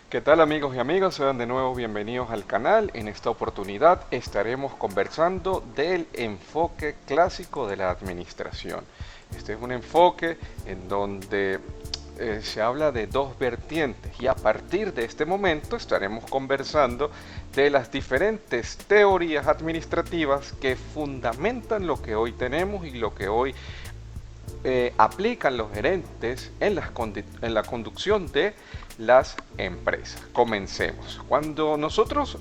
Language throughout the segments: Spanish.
¿Qué tal amigos y amigas? Sean de nuevo bienvenidos al canal. En esta oportunidad estaremos conversando del enfoque clásico de la administración. Este es un enfoque en donde se habla de dos vertientes y a partir de este momento estaremos conversando de las diferentes teorías administrativas que fundamentan lo que hoy tenemos y lo que hoy aplican los gerentes en la conducción de las empresas. Comencemos. Cuando nosotros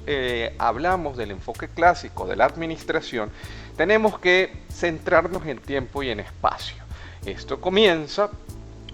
hablamos del enfoque clásico de la administración, tenemos que centrarnos en tiempo y en espacio. Esto comienza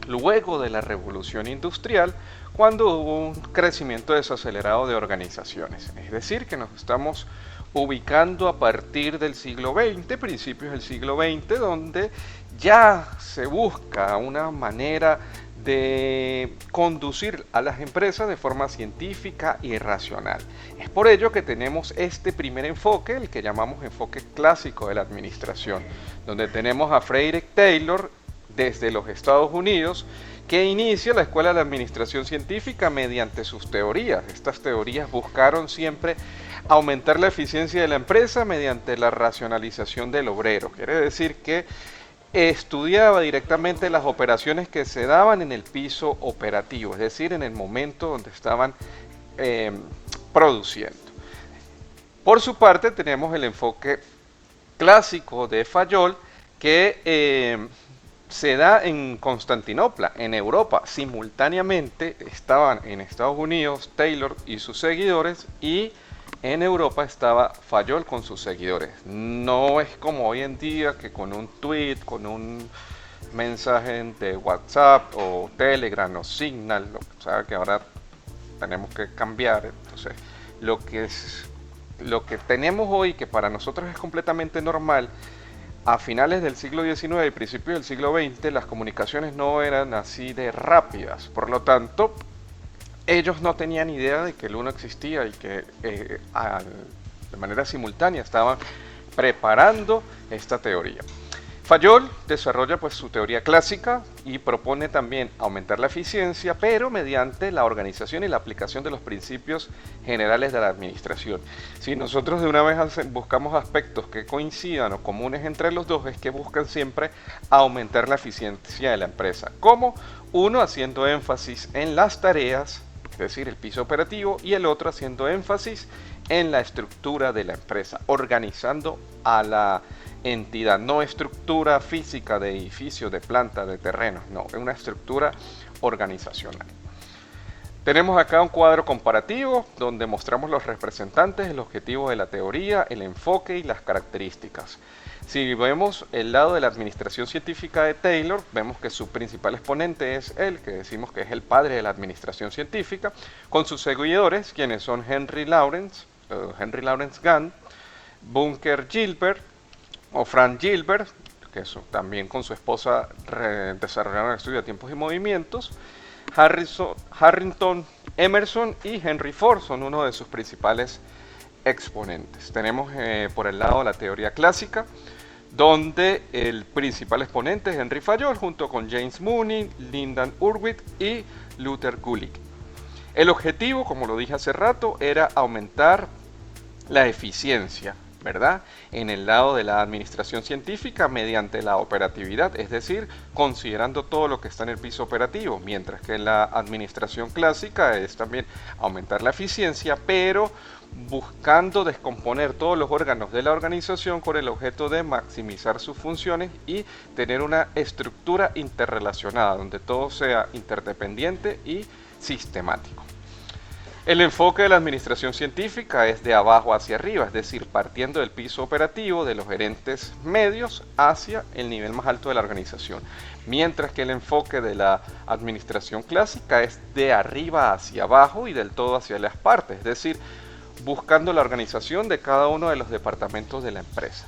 luego de la revolución industrial, cuando hubo un crecimiento desacelerado de organizaciones. Es decir, que nos estamos ubicando a partir del siglo XX, principios del siglo XX, donde ya se busca una manera de conducir a las empresas de forma científica y racional. Es por ello que tenemos este primer enfoque, el que llamamos enfoque clásico de la administración, donde tenemos a Frederick Taylor desde los Estados Unidos, que inicia la Escuela de Administración Científica mediante sus teorías. Estas teorías buscaron siempre aumentar la eficiencia de la empresa mediante la racionalización del obrero. Quiere decir que estudiaba directamente las operaciones que se daban en el piso operativo, es decir, en el momento donde estaban produciendo. Por su parte tenemos el enfoque clásico de Fayol, que se da en Constantinopla, en Europa. Simultáneamente estaban en Estados Unidos Taylor y sus seguidores, y en Europa estaba Fayol con sus seguidores. No es como hoy en día que con un tweet, con un mensaje de WhatsApp o Telegram o Signal, o sea que ahora tenemos que cambiar. Entonces, lo que tenemos hoy, que para nosotros es completamente normal, a finales del siglo XIX y principios del siglo XX, las comunicaciones no eran así de rápidas. Por lo tanto, ellos no tenían idea de que el uno existía y que de manera simultánea estaban preparando esta teoría. Fayol desarrolla pues su teoría clásica y propone también aumentar la eficiencia, pero mediante la organización y la aplicación de los principios generales de la administración. Si nosotros de una vez buscamos aspectos que coincidan o comunes entre los dos, es que buscan siempre aumentar la eficiencia de la empresa. ¿Cómo? Uno haciendo énfasis en las tareas, es decir, el piso operativo, y el otro haciendo énfasis en la estructura de la empresa, organizando a la entidad, no estructura física de edificios, de planta, de terrenos, no, es una estructura organizacional. Tenemos acá un cuadro comparativo donde mostramos los representantes, el objetivo de la teoría, el enfoque y las características. Si vemos el lado de la administración científica de Taylor, vemos que su principal exponente es él, que decimos que es el padre de la administración científica, con sus seguidores, quienes son Henry Lawrence Gant, Bunker Gilbert o Frank Gilbert, que también con su esposa desarrollaron el estudio de tiempos y movimientos. Harrington Emerson y Henry Ford son uno de sus principales exponentes. Tenemos por el lado la teoría clásica, donde el principal exponente es Henry Fayol, junto con James Mooney, Lyndon Urwitz y Luther Gulick. El objetivo, como lo dije hace rato, era aumentar la eficiencia, ¿verdad?, en el lado de la administración científica mediante la operatividad, es decir, considerando todo lo que está en el piso operativo, mientras que en la administración clásica es también aumentar la eficiencia, pero buscando descomponer todos los órganos de la organización con el objeto de maximizar sus funciones y tener una estructura interrelacionada, donde todo sea interdependiente y sistemático. El enfoque de la administración científica es de abajo hacia arriba, es decir, partiendo del piso operativo de los gerentes medios hacia el nivel más alto de la organización, mientras que el enfoque de la administración clásica es de arriba hacia abajo y del todo hacia las partes, es decir, buscando la organización de cada uno de los departamentos de la empresa.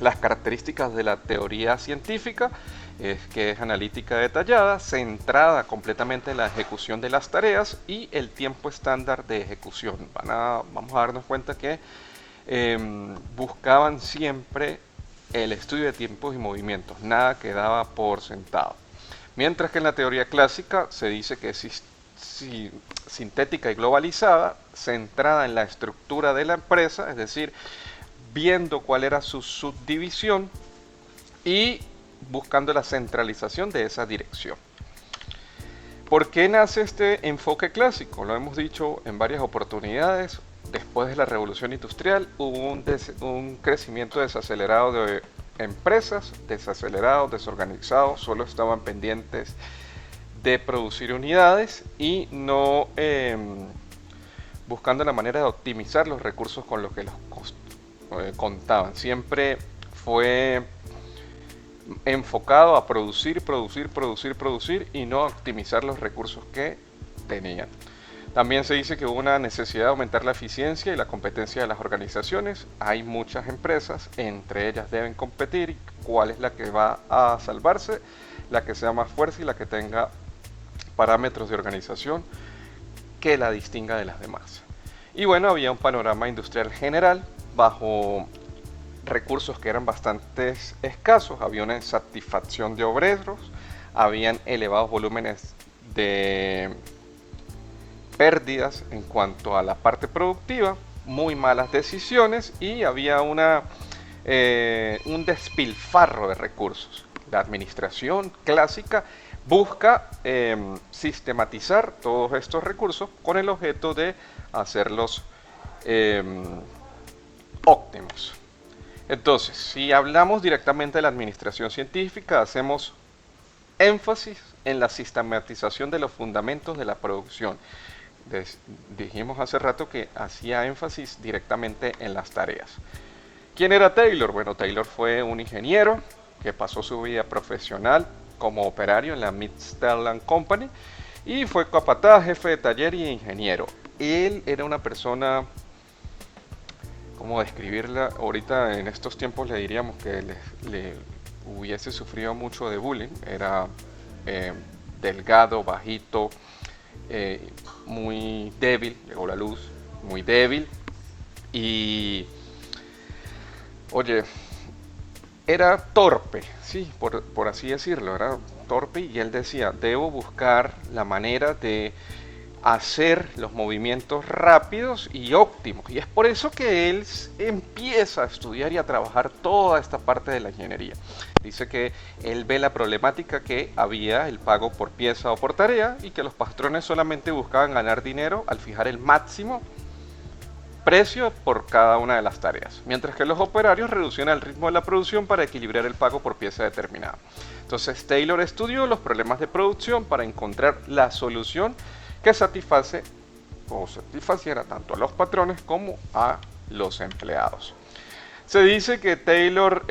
Las características de la teoría científica es que es analítica detallada, centrada completamente en la ejecución de las tareas y el tiempo estándar de ejecución. Vamos a darnos cuenta que buscaban siempre el estudio de tiempos y movimientos, nada quedaba por sentado. Mientras que en la teoría clásica se dice que sintética y globalizada, centrada en la estructura de la empresa, es decir, viendo cuál era su subdivisión y buscando la centralización de esa dirección. ¿Por qué nace este enfoque clásico? Lo hemos dicho en varias oportunidades. Después de la revolución industrial hubo un crecimiento desacelerado de empresas, desacelerados, desorganizados, solo estaban pendientes de producir unidades y no buscando la manera de optimizar los recursos con los que los contaban. Siempre fue enfocado a producir y no a optimizar los recursos que tenían. También se dice que hubo una necesidad de aumentar la eficiencia y la competencia de las organizaciones. Hay muchas empresas, entre ellas deben competir. ¿Cuál es la que va a salvarse? La que sea más fuerte y la que tenga parámetros de organización que la distinga de las demás. Y bueno, había un panorama industrial general bajo recursos que eran bastante escasos. Había una insatisfacción de obreros, habían elevados volúmenes de pérdidas en cuanto a la parte productiva, muy malas decisiones y había un despilfarro de recursos. La administración clásica busca sistematizar todos estos recursos con el objeto de hacerlos óptimos. Entonces, si hablamos directamente de la administración científica, hacemos énfasis en la sistematización de los fundamentos de la producción. Dijimos hace rato que hacía énfasis directamente en las tareas. ¿Quién era Taylor? Bueno, Taylor fue un ingeniero que pasó su vida profesional como operario en la Midland Company y fue capataz, jefe de taller y ingeniero. Él era una persona, ¿cómo describirla? Ahorita en estos tiempos le diríamos que le hubiese sufrido mucho de bullying. Era delgado, bajito, muy débil, llegó la luz, muy débil y, oye, era torpe, sí, por así decirlo, era torpe y él decía, debo buscar la manera de hacer los movimientos rápidos y óptimos. Y es por eso que él empieza a estudiar y a trabajar toda esta parte de la ingeniería. Dice que él ve la problemática que había el pago por pieza o por tarea y que los patrones solamente buscaban ganar dinero al fijar el máximo precio por cada una de las tareas, mientras que los operarios reducían el ritmo de la producción para equilibrar el pago por pieza determinada. Entonces Taylor estudió los problemas de producción para encontrar la solución que satisfaciera tanto a los patrones como a los empleados. Se dice que Taylor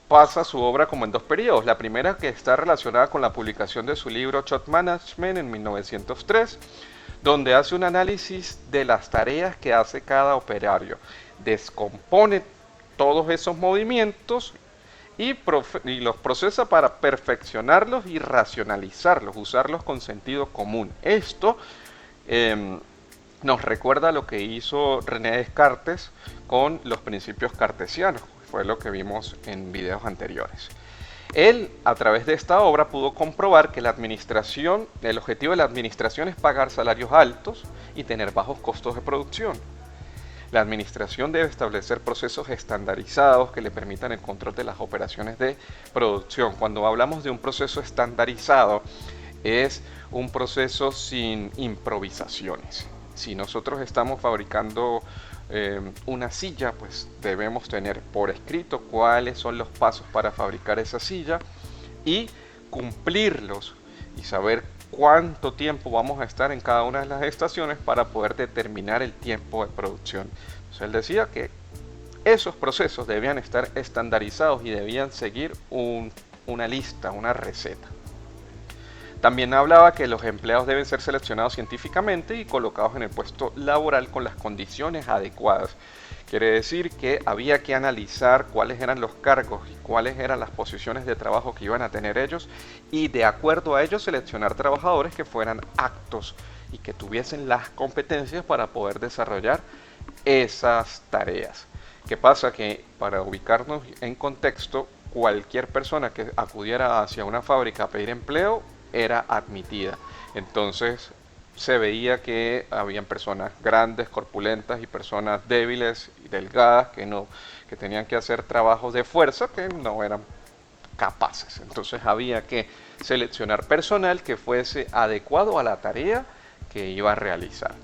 pasa su obra como en dos periodos. La primera, que está relacionada con la publicación de su libro Shop Management en 1903, donde hace un análisis de las tareas que hace cada operario. Descompone todos esos movimientos y los procesa para perfeccionarlos y racionalizarlos, usarlos con sentido común. Esto nos recuerda lo que hizo René Descartes con los principios cartesianos, fue lo que vimos en videos anteriores. Él, a través de esta obra, pudo comprobar que el objetivo de la administración es pagar salarios altos y tener bajos costos de producción. La administración debe establecer procesos estandarizados que le permitan el control de las operaciones de producción. Cuando hablamos de un proceso estandarizado, es un proceso sin improvisaciones. Si nosotros estamos fabricando una silla, pues debemos tener por escrito cuáles son los pasos para fabricar esa silla y cumplirlos y saber cuánto tiempo vamos a estar en cada una de las estaciones para poder determinar el tiempo de producción. Entonces él decía que esos procesos debían estar estandarizados y debían seguir una lista, una receta. También hablaba que los empleados deben ser seleccionados científicamente y colocados en el puesto laboral con las condiciones adecuadas. Quiere decir que había que analizar cuáles eran los cargos y cuáles eran las posiciones de trabajo que iban a tener ellos y de acuerdo a ello seleccionar trabajadores que fueran aptos y que tuviesen las competencias para poder desarrollar esas tareas. ¿Qué pasa? Que para ubicarnos en contexto, cualquier persona que acudiera hacia una fábrica a pedir empleo era admitida. Entonces se veía que habían personas grandes, corpulentas y personas débiles y delgadas que tenían que hacer trabajos de fuerza que no eran capaces. Entonces había que seleccionar personal que fuese adecuado a la tarea que iba a realizar.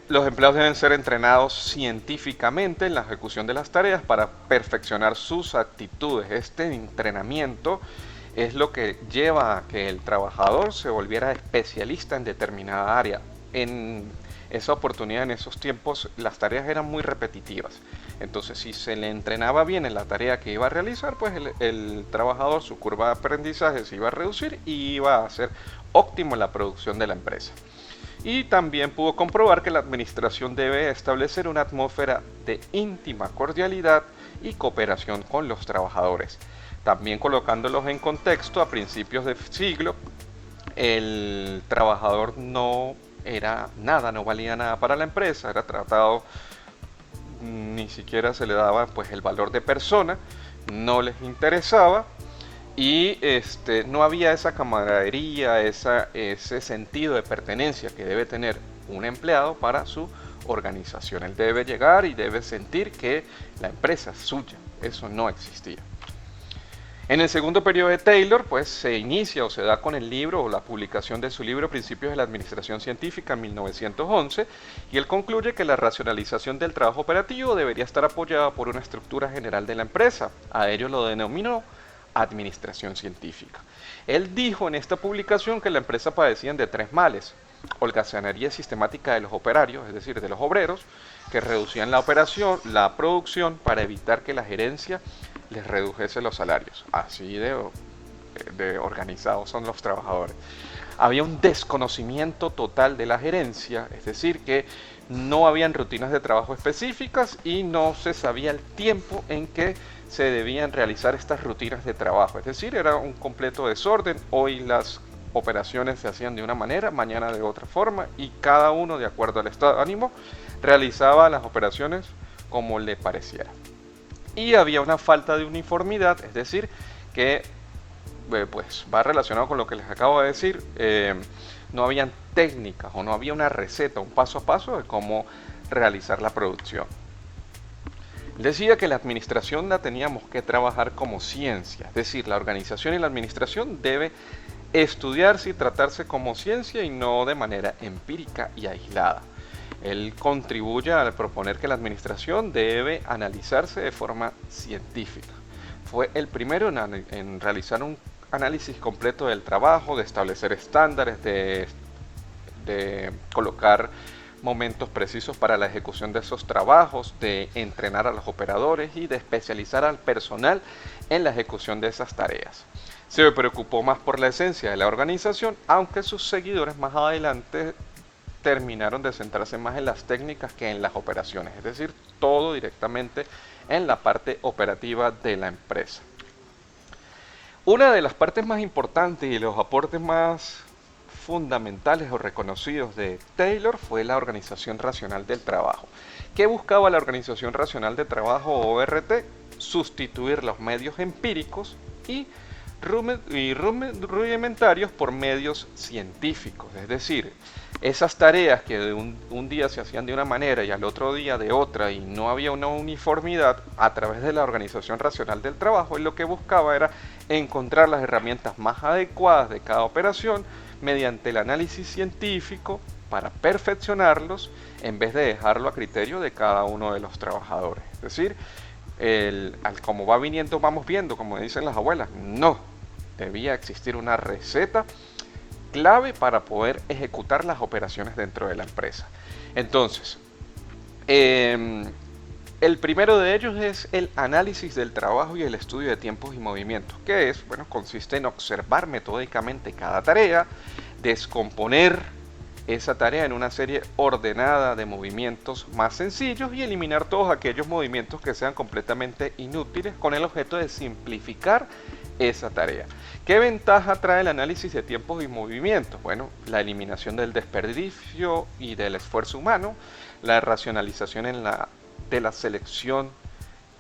Los empleados deben ser entrenados científicamente en la ejecución de las tareas para perfeccionar sus actitudes. Este entrenamiento es lo que lleva a que el trabajador se volviera especialista en determinada área. En esa oportunidad, en esos tiempos, las tareas eran muy repetitivas. Entonces, si se le entrenaba bien en la tarea que iba a realizar, pues el trabajador, su curva de aprendizaje se iba a reducir y iba a ser óptimo en la producción de la empresa. Y también pudo comprobar que la administración debe establecer una atmósfera de íntima cordialidad y cooperación con los trabajadores. También colocándolos en contexto, a principios del siglo, el trabajador no era nada, no valía nada para la empresa, era tratado, ni siquiera se le daba pues el valor de persona, no les interesaba y no había esa camaradería, ese sentido de pertenencia que debe tener un empleado para su organización. Él debe llegar y debe sentir que la empresa es suya, eso no existía. En el segundo periodo de Taylor, pues se inicia o se da con el libro o la publicación de su libro Principios de la Administración Científica en 1911 y él concluye que la racionalización del trabajo operativo debería estar apoyada por una estructura general de la empresa. A ello lo denominó administración científica. Él dijo en esta publicación que la empresa padecía de tres males: holgazanería sistemática de los operarios, es decir, de los obreros, que reducían la producción para evitar que la gerencia les redujese los salarios. Así de organizados son los trabajadores. Había un desconocimiento total de la gerencia, es decir, que no habían rutinas de trabajo específicas y no se sabía el tiempo en que se debían realizar estas rutinas de trabajo. Es decir, era un completo desorden. Hoy las operaciones se hacían de una manera, mañana de otra forma y cada uno, de acuerdo al estado de ánimo, realizaba las operaciones como le pareciera. Y había una falta de uniformidad, es decir, que pues va relacionado con lo que les acabo de decir, no habían técnicas o no había una receta, un paso a paso de cómo realizar la producción. Decía que la administración la teníamos que trabajar como ciencia, es decir, la organización y la administración debe estudiarse y tratarse como ciencia y no de manera empírica y aislada. Él contribuye al proponer que la administración debe analizarse de forma científica. Fue el primero en realizar un análisis completo del trabajo, de establecer estándares, de colocar momentos precisos para la ejecución de esos trabajos, de entrenar a los operadores y de especializar al personal en la ejecución de esas tareas. Se preocupó más por la esencia de la organización, aunque sus seguidores más adelante terminaron de centrarse más en las técnicas que en las operaciones, es decir, todo directamente en la parte operativa de la empresa. Una de las partes más importantes y los aportes más fundamentales o reconocidos de Taylor fue la organización racional del trabajo. ¿Qué buscaba la organización racional de trabajo o ORT? Sustituir los medios empíricos y rudimentarios por medios científicos, es decir, esas tareas que de un día se hacían de una manera y al otro día de otra y no había una uniformidad, a través de la organización racional del trabajo, y lo que buscaba era encontrar las herramientas más adecuadas de cada operación mediante el análisis científico para perfeccionarlos en vez de dejarlo a criterio de cada uno de los trabajadores. Es decir, como va viniendo, vamos viendo, como dicen las abuelas, no, debía existir una receta clave para poder ejecutar las operaciones dentro de la empresa. Entonces, el primero de ellos es el análisis del trabajo y el estudio de tiempos y movimientos, que es, bueno, consiste en observar metódicamente cada tarea, descomponer esa tarea en una serie ordenada de movimientos más sencillos y eliminar todos aquellos movimientos que sean completamente inútiles con el objeto de simplificar esa tarea. ¿Qué ventaja trae el análisis de tiempos y movimientos? Bueno, la eliminación del desperdicio y del esfuerzo humano, la racionalización de la selección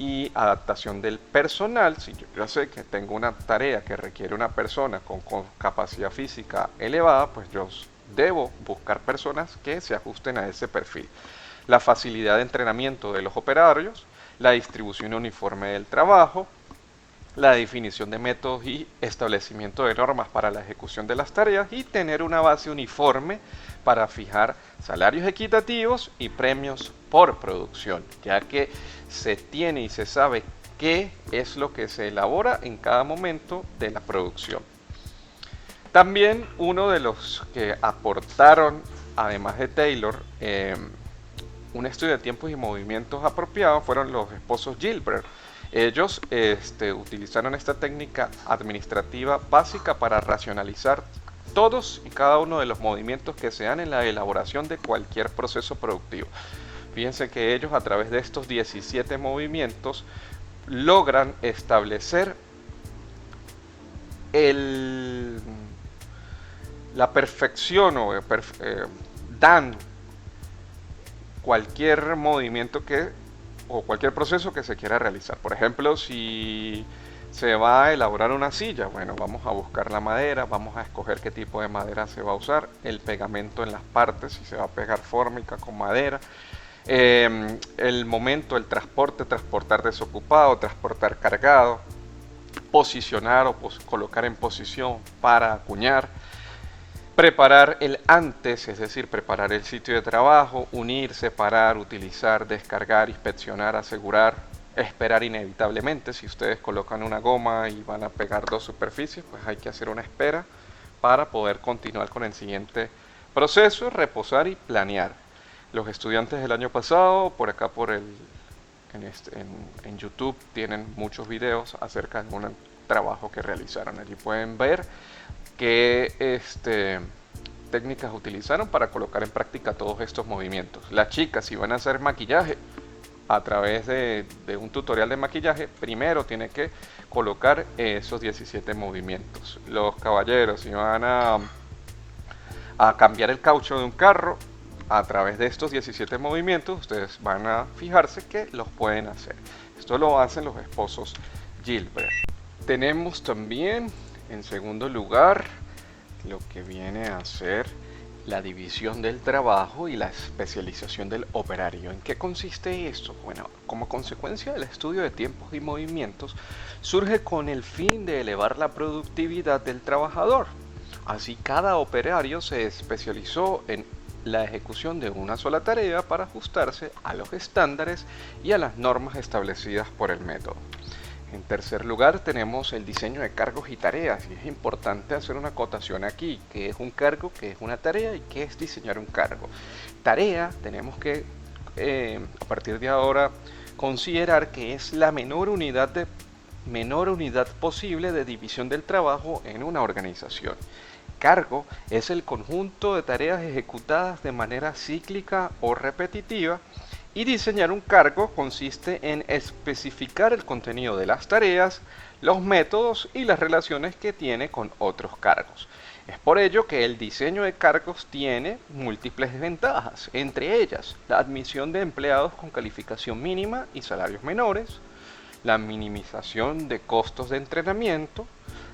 y adaptación del personal. Si yo sé que tengo una tarea que requiere una persona con capacidad física elevada, pues yo debo buscar personas que se ajusten a ese perfil. La facilidad de entrenamiento de los operarios, la distribución uniforme del trabajo, la definición de métodos y establecimiento de normas para la ejecución de las tareas y tener una base uniforme para fijar salarios equitativos y premios por producción, ya que se tiene y se sabe qué es lo que se elabora en cada momento de la producción. También uno de los que aportaron, además de Taylor, un estudio de tiempos y movimientos apropiados fueron los esposos Gilbert. Ellos utilizaron esta técnica administrativa básica para racionalizar todos y cada uno de los movimientos que se dan en la elaboración de cualquier proceso productivo. Fíjense que ellos, a través de estos 17 movimientos, logran establecer la perfección o dan cualquier movimiento o cualquier proceso que se quiera realizar. Por ejemplo, si se va a elaborar una silla, bueno, vamos a buscar la madera, vamos a escoger qué tipo de madera se va a usar, el pegamento en las partes, si se va a pegar fórmica con madera, el momento, el transporte, transportar desocupado, transportar cargado, posicionar o colocar en posición para acuñar, preparar el antes, es decir, preparar el sitio de trabajo, unir, separar, utilizar, descargar, inspeccionar, asegurar, esperar inevitablemente. Si ustedes colocan una goma y van a pegar dos superficies, pues hay que hacer una espera para poder continuar con el siguiente proceso, reposar y planear. Los estudiantes del año pasado, por acá en YouTube, tienen muchos videos acerca de un trabajo que realizaron. Allí pueden ver qué técnicas utilizaron para colocar en práctica todos estos movimientos. Las chicas, si van a hacer maquillaje a través de un tutorial de maquillaje, primero tiene que colocar esos 17 movimientos. Los caballeros, si van a cambiar el caucho de un carro, a través de estos 17 movimientos ustedes van a fijarse que los pueden hacer. Esto lo hacen los esposos Gilbert. Tenemos también, en segundo lugar, lo que viene a ser la división del trabajo y la especialización del operario. ¿En qué consiste esto? Bueno, como consecuencia del estudio de tiempos y movimientos, surge con el fin de elevar la productividad del trabajador. Así, cada operario se especializó en la ejecución de una sola tarea para ajustarse a los estándares y a las normas establecidas por el método. En tercer lugar, tenemos el diseño de cargos y tareas, y es importante hacer una acotación aquí: qué es un cargo, qué es una tarea y qué es diseñar un cargo. Tarea, tenemos que a partir de ahora considerar que es la menor unidad posible de división del trabajo en una organización. Cargo es el conjunto de tareas ejecutadas de manera cíclica o repetitiva, y diseñar un cargo consiste en especificar el contenido de las tareas, los métodos y las relaciones que tiene con otros cargos. Es por ello que el diseño de cargos tiene múltiples ventajas, entre ellas la admisión de empleados con calificación mínima y salarios menores, la minimización de costos de entrenamiento,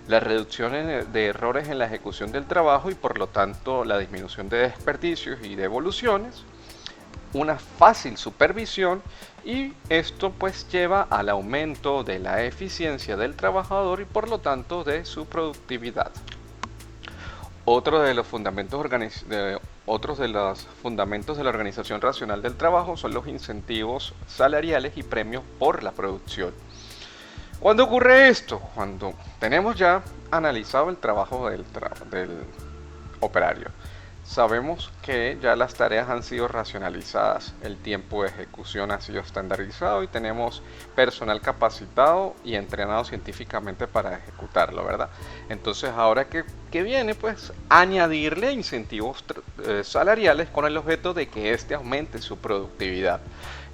la reducción de errores en la ejecución del trabajo y por lo tanto la disminución de desperdicios y devoluciones, una fácil supervisión, y esto pues lleva al aumento de la eficiencia del trabajador y por lo tanto de su productividad. Otro de los fundamentos de la organización racional del trabajo son los incentivos salariales y premios por la producción. ¿Cuándo ocurre esto? Cuando tenemos ya analizado el trabajo del operario. Sabemos que ya las tareas han sido racionalizadas, el tiempo de ejecución ha sido estandarizado y tenemos personal capacitado y entrenado científicamente para ejecutarlo, ¿verdad? Entonces, ahora que viene, pues añadirle incentivos salariales con el objeto de que éste aumente su productividad.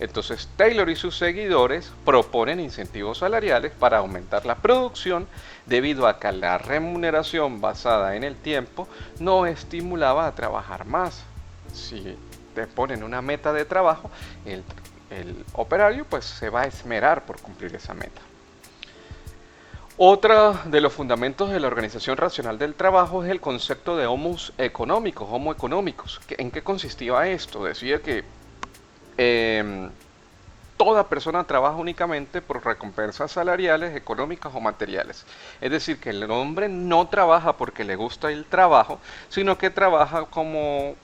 Entonces, Taylor y sus seguidores proponen incentivos salariales para aumentar la producción, debido a que la remuneración basada en el tiempo no estimulaba a trabajar más. Si te ponen una meta de trabajo, el operario pues se va a esmerar por cumplir esa meta. Otro de los fundamentos de la organización racional del trabajo es el concepto de homo económicos. ¿En qué consistía esto? Decía que toda persona trabaja únicamente por recompensas salariales, económicas o materiales. Es decir, que el hombre no trabaja porque le gusta el trabajo, sino que trabaja como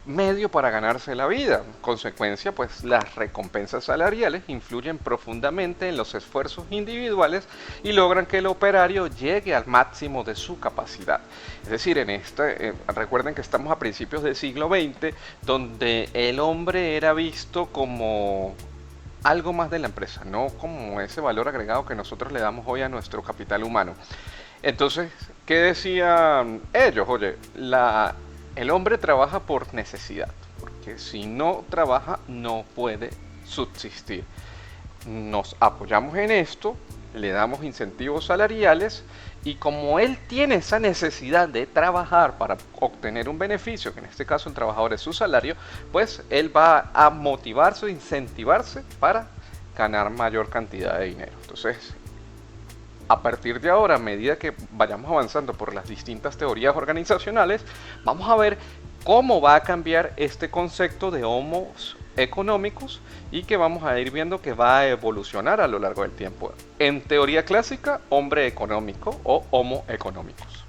medio para ganarse la vida. En consecuencia, pues las recompensas salariales influyen profundamente en los esfuerzos individuales y logran que el operario llegue al máximo de su capacidad. Es decir, recuerden que estamos a principios del siglo XX, donde el hombre era visto como algo más de la empresa, no como ese valor agregado que nosotros le damos hoy a nuestro capital humano. Entonces, ¿qué decían ellos? Oye, el hombre trabaja por necesidad, porque si no trabaja no puede subsistir. Nos apoyamos en esto, le damos incentivos salariales y como él tiene esa necesidad de trabajar para obtener un beneficio, que en este caso el trabajador es su salario, pues él va a motivarse, incentivarse para ganar mayor cantidad de dinero. Entonces, a partir de ahora, a medida que vayamos avanzando por las distintas teorías organizacionales, vamos a ver cómo va a cambiar este concepto de homos económicos y que vamos a ir viendo que va a evolucionar a lo largo del tiempo. En teoría clásica, hombre económico o homo económicos.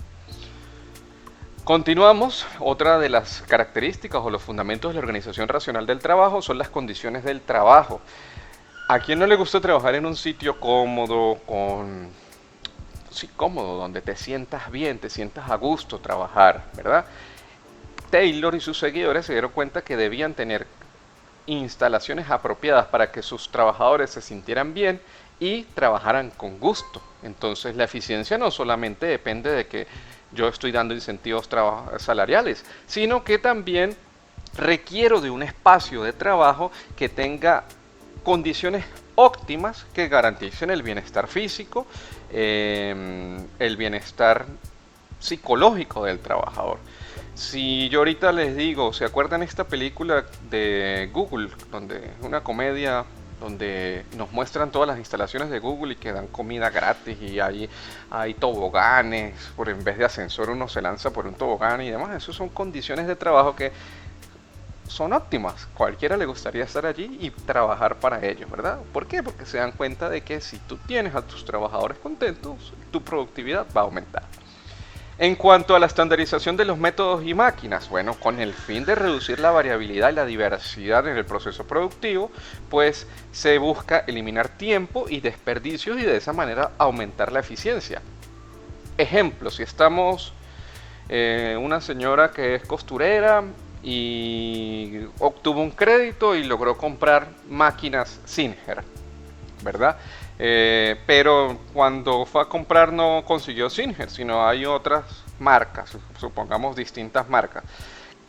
Continuamos. Otra de las características o los fundamentos de la organización racional del trabajo son las condiciones del trabajo. ¿A quién no le gusta trabajar en un sitio cómodo, cómodo, donde te sientas bien, te sientas a gusto trabajar, ¿verdad? Taylor y sus seguidores se dieron cuenta que debían tener instalaciones apropiadas para que sus trabajadores se sintieran bien y trabajaran con gusto. Entonces la eficiencia no solamente depende de que yo estoy dando incentivos salariales, sino que también requiero de un espacio de trabajo que tenga condiciones óptimas que garanticen el bienestar físico, el bienestar psicológico del trabajador. Si yo ahorita les digo, ¿se acuerdan esta película de Google? Donde es una comedia donde nos muestran todas las instalaciones de Google y que dan comida gratis y hay toboganes, en vez de ascensor uno se lanza por un tobogán y demás. Esas son condiciones de trabajo que son óptimas. Cualquiera le gustaría estar allí y trabajar para ellos, ¿verdad? ¿Por qué? Porque se dan cuenta de que si tú tienes a tus trabajadores contentos, tu productividad va a aumentar. En cuanto a la estandarización de los métodos y máquinas, bueno, con el fin de reducir la variabilidad y la diversidad en el proceso productivo, pues se busca eliminar tiempo y desperdicios y de esa manera aumentar la eficiencia. Ejemplo, si estamos una señora que es costurera y obtuvo un crédito y logró comprar máquinas Singer, ¿verdad? Pero cuando fue a comprar no consiguió Singer, sino hay otras marcas, supongamos distintas marcas.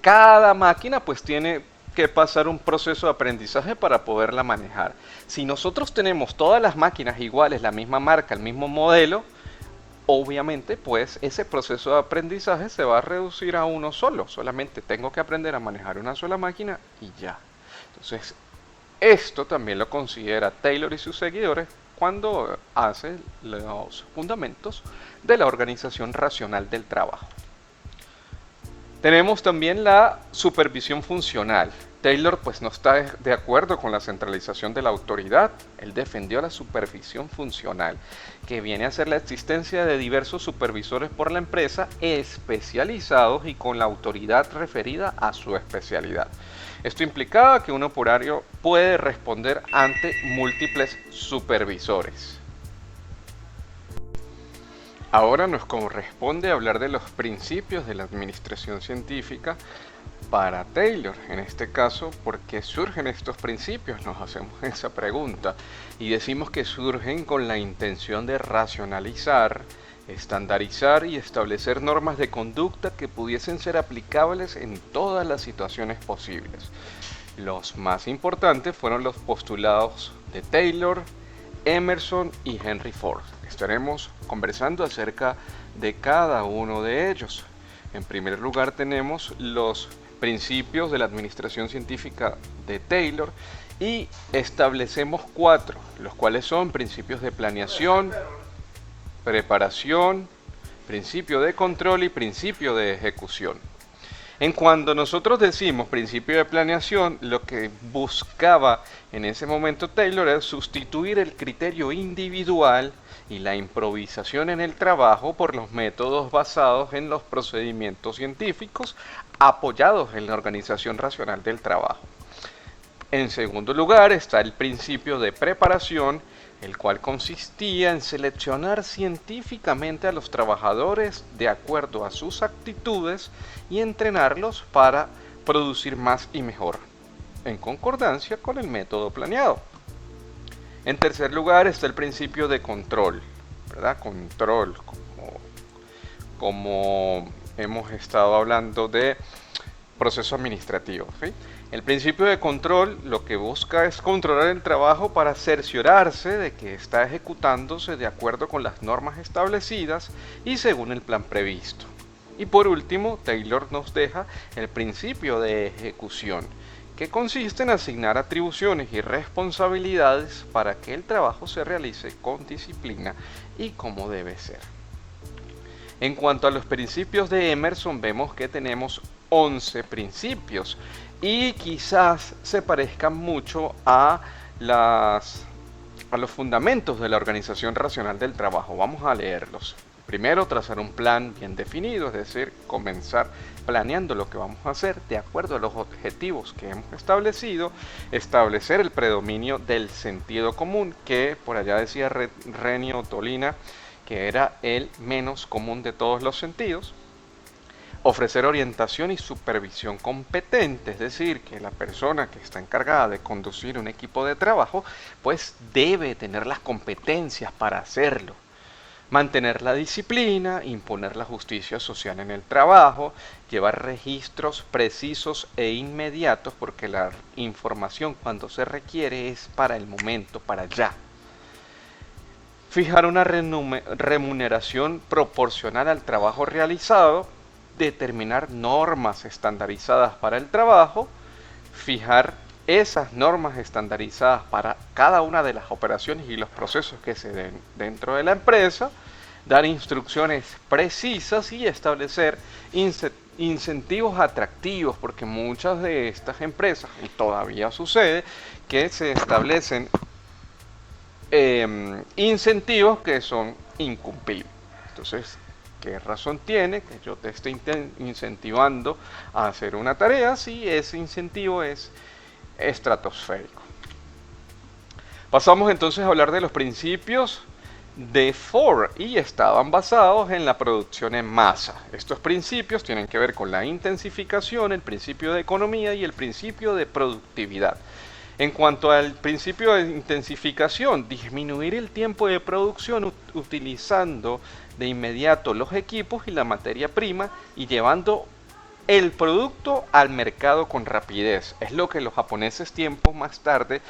Cada máquina pues tiene que pasar un proceso de aprendizaje para poderla manejar. Si nosotros tenemos todas las máquinas iguales, la misma marca, el mismo modelo, obviamente pues ese proceso de aprendizaje se va a reducir a uno solo. Solamente tengo que aprender a manejar una sola máquina y ya. Entonces esto también lo considera Taylor y sus seguidores cuando hace los fundamentos de la organización racional del trabajo. Tenemos también la supervisión funcional. Taylor pues no está de acuerdo con la centralización de la autoridad. Él defendió la supervisión funcional, que viene a ser la existencia de diversos supervisores por la empresa especializados y con la autoridad referida a su especialidad. Esto implicaba que un operario puede responder ante múltiples supervisores. Ahora nos corresponde hablar de los principios de la administración científica para Taylor. En este caso, ¿por qué surgen estos principios? Nos hacemos esa pregunta y decimos que surgen con la intención de racionalizar, estandarizar y establecer normas de conducta que pudiesen ser aplicables en todas las situaciones posibles. Los más importantes fueron los postulados de Taylor, Emerson y Henry Ford. Estaremos conversando acerca de cada uno de ellos. En primer lugar tenemos los principios de la administración científica de Taylor y establecemos 4, los cuales son principios de planeación, preparación, principio de control y principio de ejecución. En cuando nosotros decimos principio de planeación, lo que buscaba en ese momento Taylor es sustituir el criterio individual y la improvisación en el trabajo por los métodos basados en los procedimientos científicos apoyados en la organización racional del trabajo. En segundo lugar está el principio de preparación, el cual consistía en seleccionar científicamente a los trabajadores de acuerdo a sus actitudes y entrenarlos para producir más y mejor, en concordancia con el método planeado. En tercer lugar está el principio de control, ¿verdad? Control, como hemos estado hablando de proceso administrativo, ¿sí? El principio de control lo que busca es controlar el trabajo para cerciorarse de que está ejecutándose de acuerdo con las normas establecidas y según el plan previsto. Y por último, Taylor nos deja el principio de ejecución, que consiste en asignar atribuciones y responsabilidades para que el trabajo se realice con disciplina y como debe ser. En cuanto a los principios de Emerson, vemos que tenemos 11 principios y quizás se parezcan mucho a los fundamentos de la organización racional del trabajo. Vamos a leerlos. Primero, trazar un plan bien definido, es decir, comenzar planeando lo que vamos a hacer de acuerdo a los objetivos que hemos establecido, establecer el predominio del sentido común, que por allá decía Renio Tolina, que era el menos común de todos los sentidos. Ofrecer orientación y supervisión competente, es decir, que la persona que está encargada de conducir un equipo de trabajo, pues debe tener las competencias para hacerlo. Mantener la disciplina, imponer la justicia social en el trabajo, llevar registros precisos e inmediatos, porque la información cuando se requiere es para el momento, para ya. Fijar una remuneración proporcional al trabajo realizado, determinar normas estandarizadas para el trabajo, fijar esas normas estandarizadas para cada una de las operaciones y los procesos que se den dentro de la empresa, dar instrucciones precisas y establecer incentivos atractivos, porque muchas de estas empresas, y todavía sucede, que se establecen incentivos que son incumplibles. Entonces, ¿qué razón tiene que yo te esté incentivando a hacer una tarea si ese incentivo es estratosférico? Pasamos entonces a hablar de los principios de Ford y estaban basados en la producción en masa. Estos principios tienen que ver con la intensificación, el principio de economía y el principio de productividad. En cuanto al principio de intensificación, disminuir el tiempo de producción utilizando de inmediato los equipos y la materia prima y llevando el producto al mercado con rapidez. Es lo que los japoneses tiempos más tarde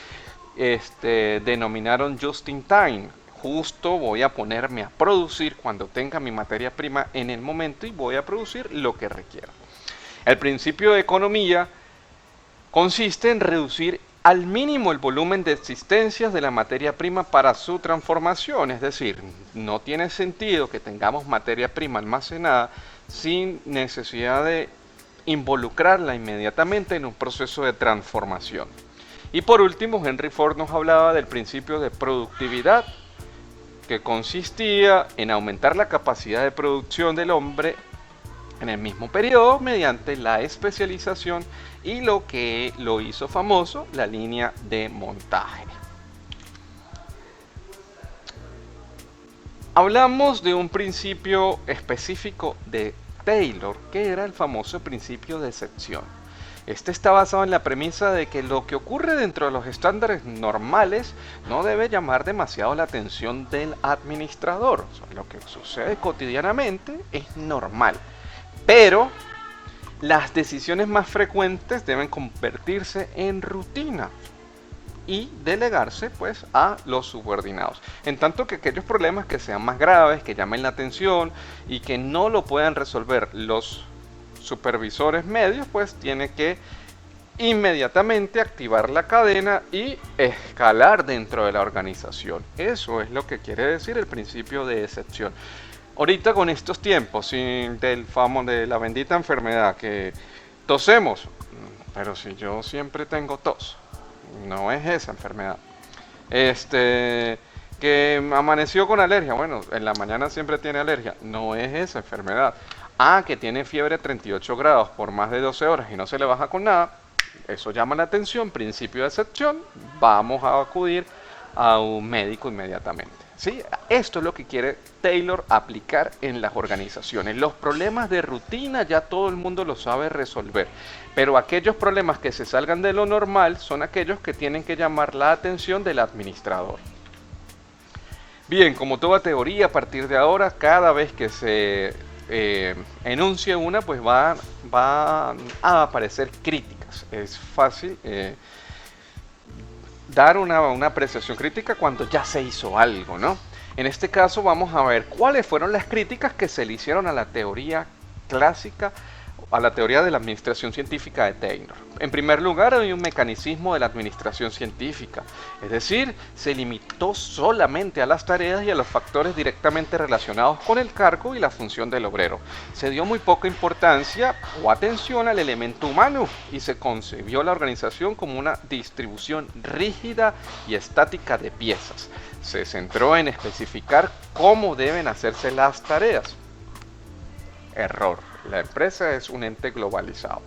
denominaron just in time. Justo voy a ponerme a producir cuando tenga mi materia prima en el momento y voy a producir lo que requiera. El principio de economía consiste en reducir al mínimo el volumen de existencias de la materia prima para su transformación, es decir, no tiene sentido que tengamos materia prima almacenada sin necesidad de involucrarla inmediatamente en un proceso de transformación. Y por último, Henry Ford nos hablaba del principio de productividad, que consistía en aumentar la capacidad de producción del hombre en el mismo periodo mediante la especialización y lo que lo hizo famoso, la línea de montaje. Hablamos de un principio específico de Taylor, que era el famoso principio de excepción. Este está basado en la premisa de que lo que ocurre dentro de los estándares normales no debe llamar demasiado la atención del administrador. O sea, lo que sucede cotidianamente es normal, pero las decisiones más frecuentes deben convertirse en rutina y delegarse pues a los subordinados. En tanto que aquellos problemas que sean más graves, que llamen la atención y que no lo puedan resolver los supervisores medios, pues tiene que inmediatamente activar la cadena y escalar dentro de la organización. Eso es lo que quiere decir el principio de excepción. Ahorita con estos tiempos, de la bendita enfermedad que tosemos, pero si yo siempre tengo tos, no es esa enfermedad. Que amaneció con alergia, bueno, en la mañana siempre tiene alergia, no es esa enfermedad. Que tiene fiebre 38 grados por más de 12 horas y no se le baja con nada, eso llama la atención, principio de excepción, vamos a acudir a un médico inmediatamente. ¿Sí? Esto es lo que quiere Taylor aplicar en las organizaciones. Los problemas de rutina ya todo el mundo lo sabe resolver, pero aquellos problemas que se salgan de lo normal son aquellos que tienen que llamar la atención del administrador. Bien, como toda teoría, a partir de ahora, cada vez que se enuncie una, pues va a aparecer críticas. Es fácil dar una apreciación crítica cuando ya se hizo algo, ¿no? En este caso vamos a ver cuáles fueron las críticas que se le hicieron a la teoría clásica, a la teoría de la administración científica de Taylor. En primer lugar, hay un mecanismo de la administración científica, es decir, se limitó solamente a las tareas y a los factores directamente relacionados con el cargo y la función del obrero. Se dio muy poca importancia o atención al elemento humano y se concebió la organización como una distribución rígida y estática de piezas. Se centró en especificar cómo deben hacerse las tareas. Error. La empresa es un ente globalizado.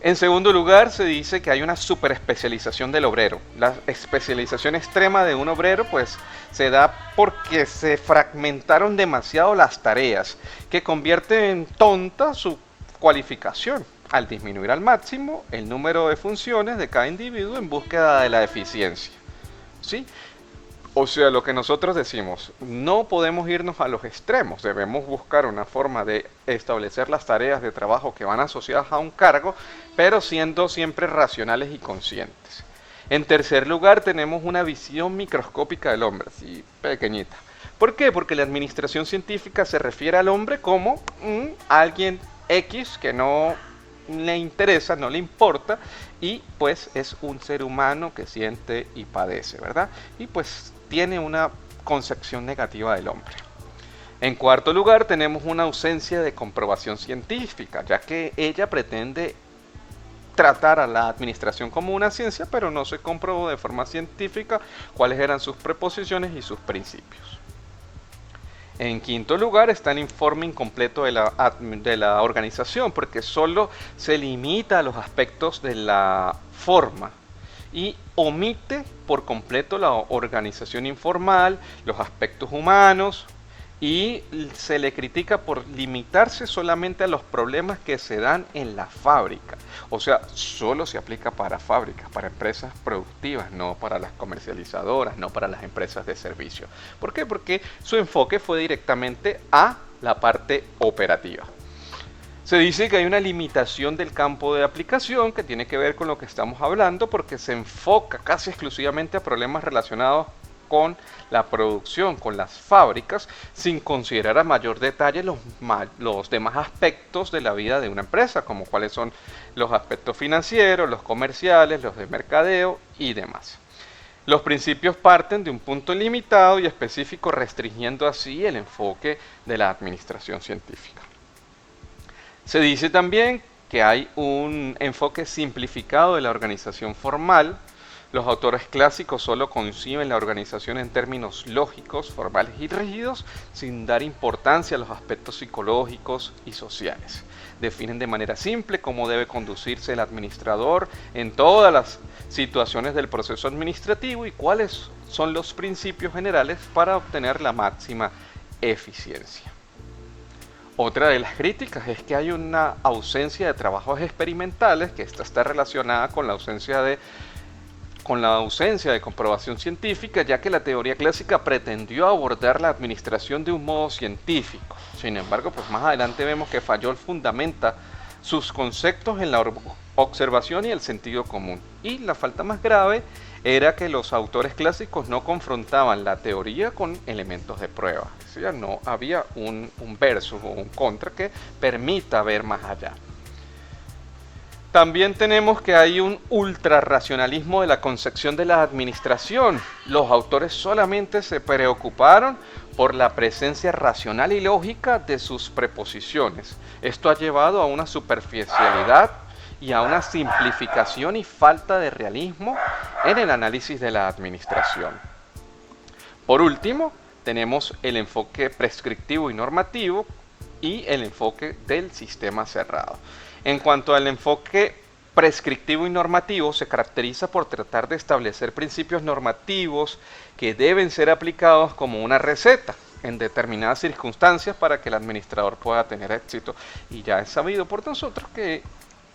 En segundo lugar, se dice que hay una superespecialización del obrero. La especialización extrema de un obrero pues se da porque se fragmentaron demasiado las tareas, que convierte en tonta su cualificación, al disminuir al máximo el número de funciones de cada individuo en búsqueda de la eficiencia. ¿Sí? O sea, lo que nosotros decimos, no podemos irnos a los extremos, debemos buscar una forma de establecer las tareas de trabajo que van asociadas a un cargo, pero siendo siempre racionales y conscientes. En tercer lugar, tenemos una visión microscópica del hombre, así pequeñita. ¿Por qué? Porque la administración científica se refiere al hombre como alguien X que no le interesa, no le importa, y pues es un ser humano que siente y padece, ¿verdad? Y pues tiene una concepción negativa del hombre. En cuarto lugar, tenemos una ausencia de comprobación científica, ya que ella pretende tratar a la administración como una ciencia, pero no se comprobó de forma científica cuáles eran sus preposiciones y sus principios. En quinto lugar está el informe incompleto de la organización, porque solo se limita a los aspectos de la forma y omite por completo la organización informal, los aspectos humanos, y se le critica por limitarse solamente a los problemas que se dan en la fábrica. O sea, solo se aplica para fábricas, para empresas productivas, no para las comercializadoras, no para las empresas de servicio. ¿Por qué? Porque su enfoque fue directamente a la parte operativa. Se dice que hay una limitación del campo de aplicación que tiene que ver con lo que estamos hablando, porque se enfoca casi exclusivamente a problemas relacionados con la producción, con las fábricas, sin considerar a mayor detalle los demás aspectos de la vida de una empresa, como cuáles son los aspectos financieros, los comerciales, los de mercadeo y demás. Los principios parten de un punto limitado y específico, restringiendo así el enfoque de la administración científica. Se dice también que hay un enfoque simplificado de la organización formal. Los autores clásicos solo conciben la organización en términos lógicos, formales y rígidos, sin dar importancia a los aspectos psicológicos y sociales. Definen de manera simple cómo debe conducirse el administrador en todas las situaciones del proceso administrativo y cuáles son los principios generales para obtener la máxima eficiencia. Otra de las críticas es que hay una ausencia de trabajos experimentales, que esta está relacionada con la ausencia de comprobación científica, ya que la teoría clásica pretendió abordar la administración de un modo científico. Sin embargo, pues más adelante vemos que falló fundamenta sus conceptos en la observación y el sentido común. Y la falta más grave era que los autores clásicos no confrontaban la teoría con elementos de prueba. Es decir, no había un versus o un contra que permita ver más allá. También tenemos que hay un ultrarracionalismo de la concepción de la administración. Los autores solamente se preocuparon por la presencia racional y lógica de sus preposiciones. Esto ha llevado a una superficialidad y a una simplificación y falta de realismo en el análisis de la administración. Por último, tenemos el enfoque prescriptivo y normativo y el enfoque del sistema cerrado. En cuanto al enfoque prescriptivo y normativo, se caracteriza por tratar de establecer principios normativos que deben ser aplicados como una receta en determinadas circunstancias para que el administrador pueda tener éxito. Y ya es sabido por nosotros que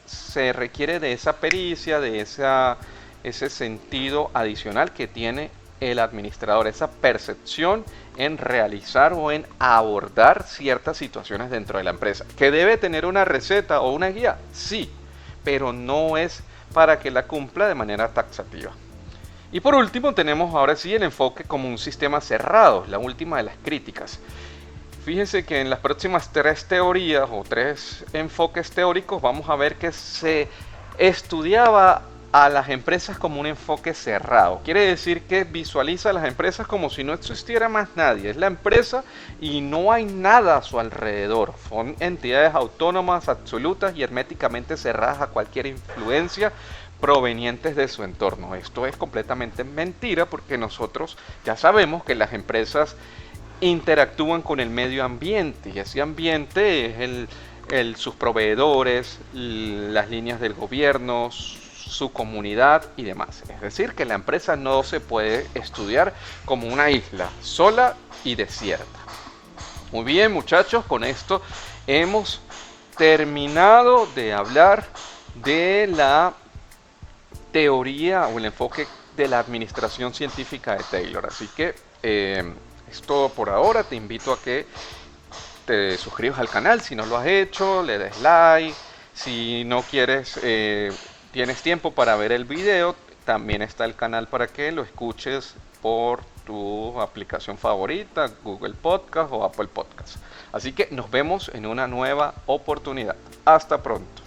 se requiere de esa pericia, de ese sentido adicional que tiene el administrador, esa percepción en realizar o en abordar ciertas situaciones dentro de la empresa. ¿Que debe tener una receta o una guía? Sí, pero no es para que la cumpla de manera taxativa. Y por último tenemos ahora sí el enfoque como un sistema cerrado, la última de las críticas. Fíjense que en las próximas 3 teorías o 3 enfoques teóricos vamos a ver que se estudiaba a las empresas como un enfoque cerrado. Quiere decir que visualiza a las empresas como si no existiera más nadie. Es la empresa y no hay nada a su alrededor. Son entidades autónomas, absolutas y herméticamente cerradas a cualquier influencia provenientes de su entorno. Esto es completamente mentira porque nosotros ya sabemos que las empresas interactúan con el medio ambiente y ese ambiente es sus proveedores, las líneas del gobierno, su comunidad y demás. Es decir, que la empresa no se puede estudiar como una isla sola y desierta. Muy bien, muchachos, con esto hemos terminado de hablar de la teoría o el enfoque de la administración científica de Taylor. Así que es todo por ahora. Te invito a que te suscribas al canal si no lo has hecho, le des like. Si no quieres, tienes tiempo para ver el video, también está el canal para que lo escuches por tu aplicación favorita, Google Podcast o Apple Podcast. Así que nos vemos en una nueva oportunidad. Hasta pronto.